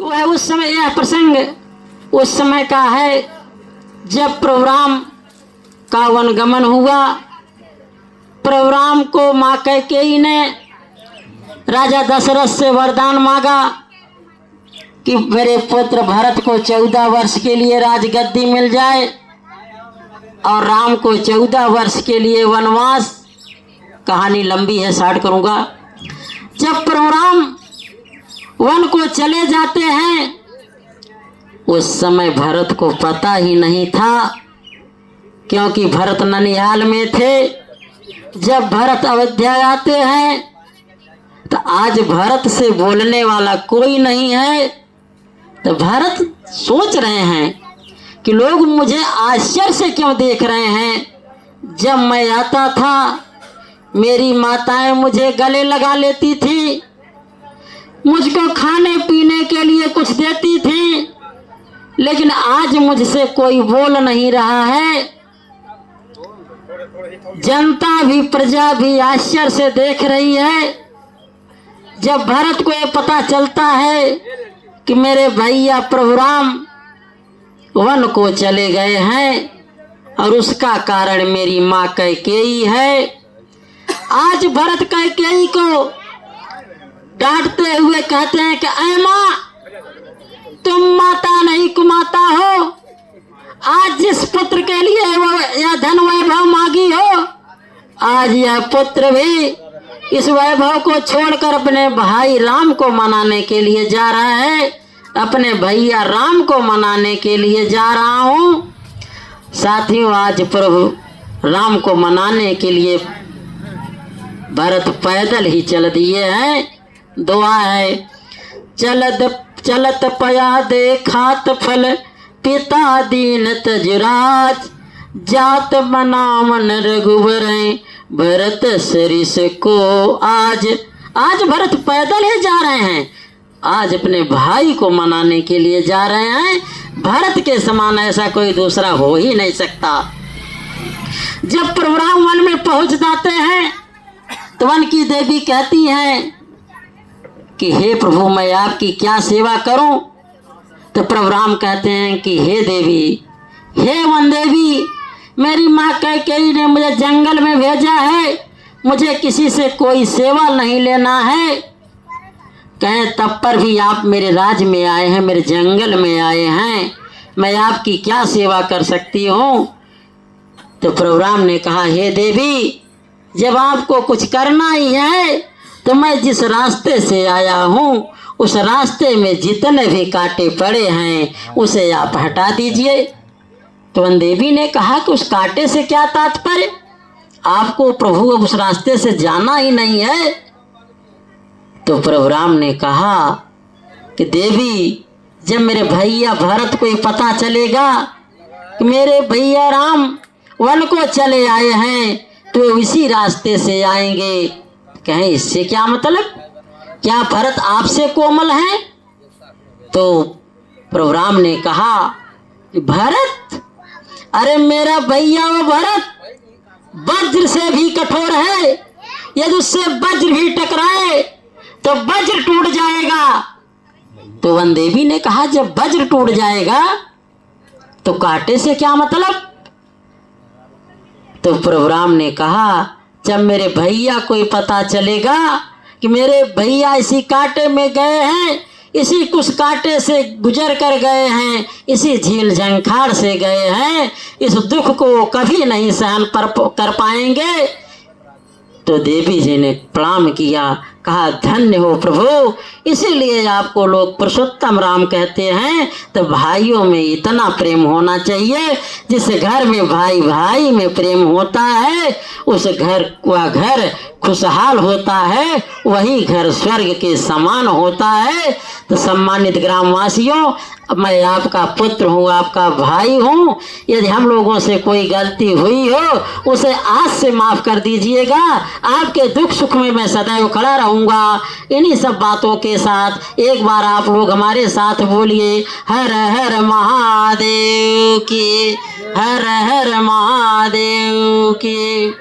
वह उस समय, यह प्रसंग उस समय का है जब प्रभु राम का वनगमन हुआ। प्रभु राम को माँ कैकेयी ने राजा दशरथ से वरदान मांगा कि मेरे पुत्र भरत को 14 वर्ष के लिए राजगद्दी मिल जाए और राम को 14 वर्ष के लिए वनवास। कहानी लंबी है, स्टार्ट करूंगा। जब प्रभु राम वन को चले जाते हैं उस समय भरत को पता ही नहीं था, क्योंकि भरत ननिहाल में थे। जब भरत अयोध्या आते हैं तो आज भरत से बोलने वाला कोई नहीं है। तो भरत सोच रहे हैं कि लोग मुझे आश्चर्य से क्यों देख रहे हैं। जब मैं आता था मेरी माताएं मुझे गले लगा लेती थी, मुझको खाने पीने के लिए कुछ देती थी, लेकिन आज मुझसे कोई बोल नहीं रहा है। जनता भी, प्रजा भी आश्चर्य से देख रही है। जब भरत को ये पता चलता है कि मेरे भैया प्रभु राम वन को चले गए हैं और उसका कारण मेरी माँ कैकेयी है, आज भरत कैकेयी को डांटते हुए कहते हैं कि ऐ माँ, तुम माता नहीं कुमाता हो। आज जिस पुत्र के लिए वो यह धन वैभव मांगी हो, आज यह पुत्र भी इस वैभव को छोड़कर अपने भाई राम को मनाने के लिए जा रहा है। अपने भैया राम को मनाने के लिए जा रहा हूँ। साथियों, आज प्रभु राम को मनाने के लिए भरत पैदल ही चल दिए हैं। दुआ है, चलत पया देखात फल, पिता दीन तजराज, जात बनावन रघुवर भरत सरिस को। आज भरत पैदल ही जा रहे हैं, आज अपने भाई को मनाने के लिए जा रहे हैं। भरत के समान ऐसा कोई दूसरा हो ही नहीं सकता। जब प्रभु राम वन में पहुंच जाते हैं तो वन की देवी कहती हैं कि हे प्रभु, मैं आपकी क्या सेवा करूं। तो प्रभु राम कहते हैं कि हे देवी, हे वन देवी, मेरी माँ कैकेयी ने मुझे जंगल में भेजा है, मुझे किसी से कोई सेवा नहीं लेना है। कहें तब पर भी आप मेरे राज में आए हैं, मेरे जंगल में आए हैं, मैं आपकी क्या सेवा कर सकती हूँ। तो प्रभु राम ने कहा, हे देवी, जब आपको कुछ करना ही है तो मैं जिस रास्ते से आया हूँ उस रास्ते में जितने भी कांटे पड़े हैं उसे आप हटा दीजिए। तो वन देवी ने कहा कि उस कांटे से क्या तात्पर्य, आपको प्रभु उस रास्ते से जाना ही नहीं है। तो प्रभु राम ने कहा कि देवी, जब मेरे भैया भरत को ये पता चलेगा कि मेरे भैया राम वन को चले आए हैं तो इसी रास्ते से आएंगे। कहें इससे क्या मतलब, क्या भरत आपसे कोमल है। तो प्रभु राम ने कहा, भरत, अरे मेरा भैया वो भरत वज्र से भी कठोर है, यदि उससे वज्र भी टकराए तो वज्र टूट जाएगा। तो वन देवी ने कहा, जब वज्र टूट जाएगा तो कांटे से क्या मतलब। तो प्रभु राम ने कहा, जब मेरे भैया को पता चलेगा कि मेरे भैया इसी कांटे में गए हैं, इसी कुछ कांटे से गुजर कर गए हैं, इसी झील झंखाड़ से गए हैं, इस दुख को कभी नहीं सहन कर पाएंगे। तो देवी जी ने प्रणाम किया, कहा, धन्य हो प्रभु, इसीलिए आपको लोग पुरुषोत्तम राम कहते हैं। तो भाइयों में इतना प्रेम होना चाहिए, जिस घर में भाई भाई में प्रेम होता है उस घर का घर खुशहाल होता है, वही घर स्वर्ग के समान होता है। तो सम्मानित ग्रामवासियों, मैं आपका पुत्र हूँ, आपका भाई हूँ। यदि हम लोगों से कोई गलती हुई हो उसे आज से माफ़ कर दीजिएगा। आपके दुख सुख में मैं सदैव खड़ा रहूँगा। इन्हीं सब बातों के साथ एक बार आप लोग हमारे साथ बोलिए, हर हर महादेव की, हर हर महादेव की।